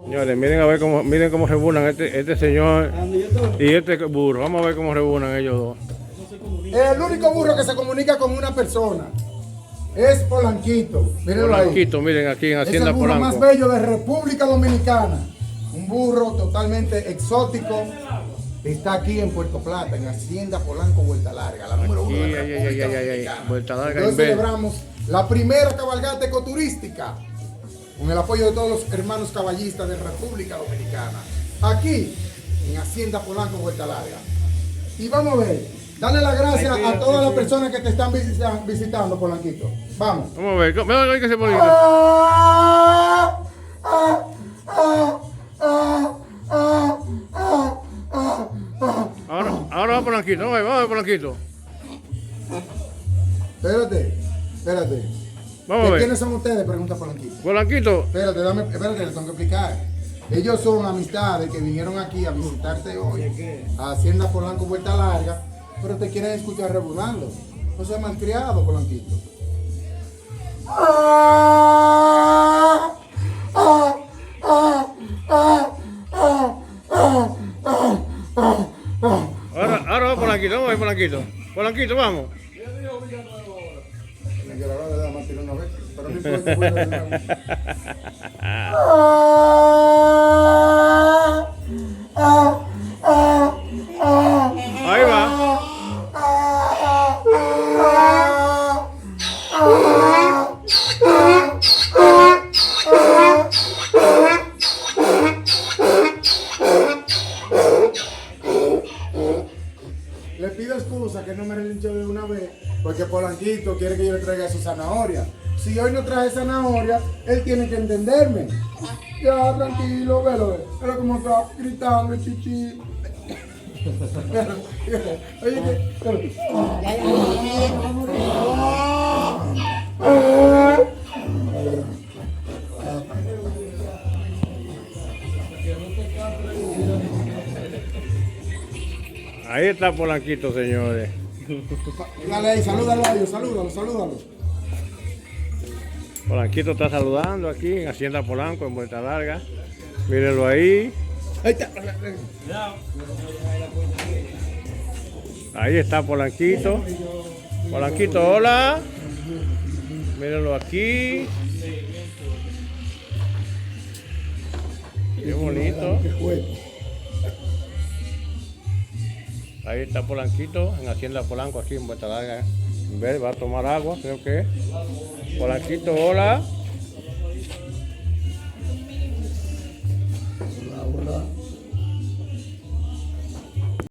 Señores, miren cómo rebunan este señor y este burro. Vamos a ver cómo rebunan ellos dos. El único burro que se comunica con una persona es Polanquito. Mírenlo ahí. Polanquito, miren aquí en Hacienda Es el burro Polanco. más bello de República Dominicana. Un burro totalmente exótico. Está aquí en Puerto Plata, en Hacienda Polanco Vuelta Larga, la número uno de República Dominicana. Vuelta Larga. Hoy celebramos la primera cabalgata ecoturística con el apoyo de todos los hermanos caballistas de República Dominicana. Aquí, en Hacienda Polanco Vuelta Larga. Y vamos a ver, dale las gracias a todas las personas que te están visitando, Polanquito. Vamos. Vamos a ver, vamos a ver qué se pone. Ahora va Polanquito, vamos a ver Polanquito. Espérate. Vamos a ver. ¿Quiénes son ustedes? Pregunta Polanquito. Polanquito. Espérate, les tengo que explicar. Ellos son amistades que vinieron aquí a visitarte hoy a Hacienda Polanco Vuelta Larga, pero te quieren escuchar rebulando. No seas malcriado, Polanquito. Ahora va Polanquito, vamos a ver Polanquito. Polanquito, vamos. Pero no importa, bueno, de nuevo. Ahí va. Le pido excusa que no me relinchó de una vez, porque Polanquito quiere que yo le traiga su zanahoria. Si hoy no traje zanahoria, él tiene que entenderme. Ya, tranquilo, velo. Pero como está gritando el chichi. Oye, Ahí está Polanquito, señores. dale ahí, salúdalo a ellos, salúdalo. Polanquito está saludando aquí en Hacienda Polanco, en Vuelta Larga. Mírenlo ahí. Ahí está. Ahí está Polanquito. Polanquito, hola. Mírenlo aquí. Qué bonito. Ahí está Polanquito en Hacienda Polanco, aquí en Vuelta Larga. Va a tomar agua, creo que. Polanquito, hola.